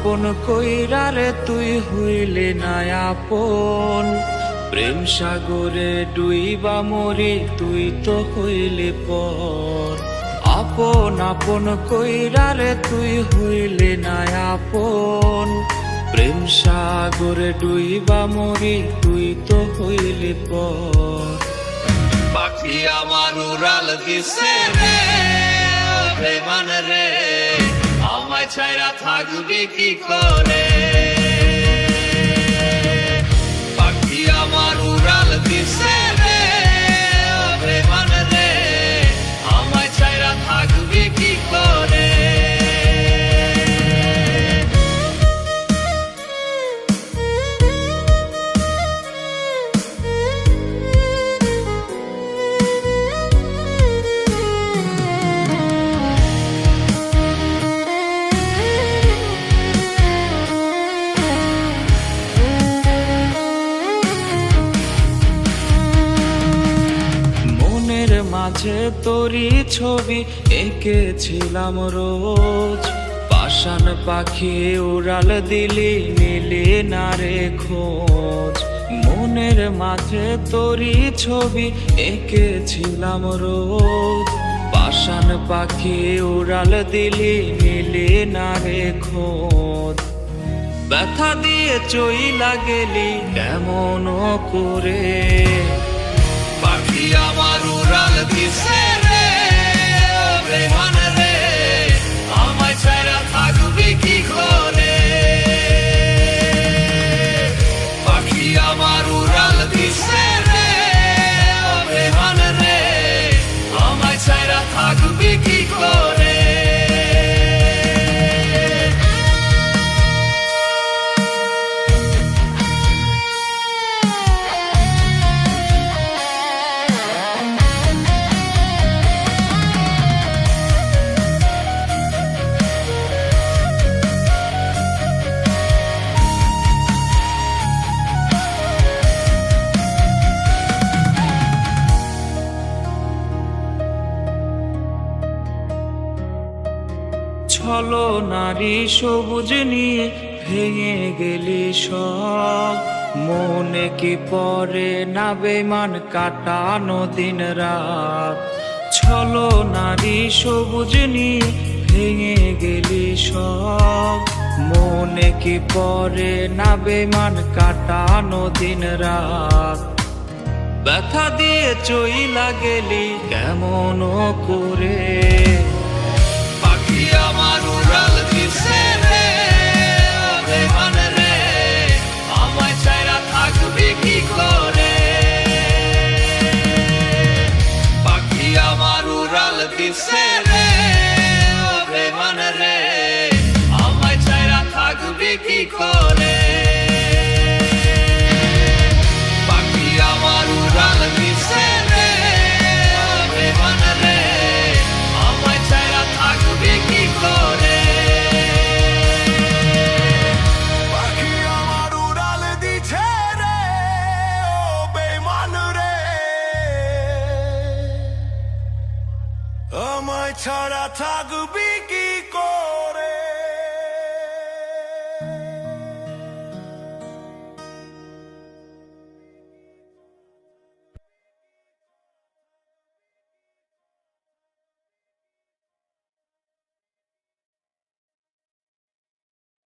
আপন কইরা রে তুই হইলে না আপন, প্রেম সাগরে ডুইবা মরি তুই তো হইলে পর। আপন আপন কইরা রে তুই হইলে না আপন, প্রেম সাগরে ডুইবা মরি তুই তো হইলে পর। পাখি আমার উড়াল দিছে রে বেমান রে, আমায় ছাইরা থাকবি কি করে। পাখি আমার উড়াল দিছে রে বেমান রে, আমায় ছাইরা থাকবি কি করে। মাঝে তোরি ছবি এঁকেছিলাম রোজ, পাষাণ পাখি উড়াল দিলি নিলি না রে খোঁজ। মনের মাঝে তোরি ছবি এঁকেছিলাম রোজ, পাষাণ পাখি উড়াল দিলি নিলি না রে খোঁজ। ব্যথা দিয়ে চইলা গেলি কেমন করে, পাখি আমার উড়াল দিছে রে বেমান রে, আমায় ছাইরা থাকবি কি করে। পাখি আমার উড়াল দিছে রে বেমান রে, আমায় ছাইরা থাকবি কি করে। ছলো নারী সবুজ নিয়ে ভেঙে গেলি সব, মনে কি পরে না বেমান কাটানো দিন রাত। ছলো নারী সবুজ নিয়ে ভেঙে গেলি সব, মনে কি পরে না বেমান কাটানো দিন রাত। ব্যথা দিয়ে চইলা গেলি কেমন করে, পাখি আমার উড়াল দিছে রে বেমান রে, আমায় ছাইরা থাকবি কি করে। পাখি আমার উড়াল দিছে রে বেমান রে, আমায় ছাইরা থাকবি কি করে। পাখি আমার উড়াল দিছে রে বেমান রে, আমায় ছাইরা থাকবি কি করে। পাখি আমার উড়াল দিছে রে বেমান রে, আমায় ছাড়া থাকবি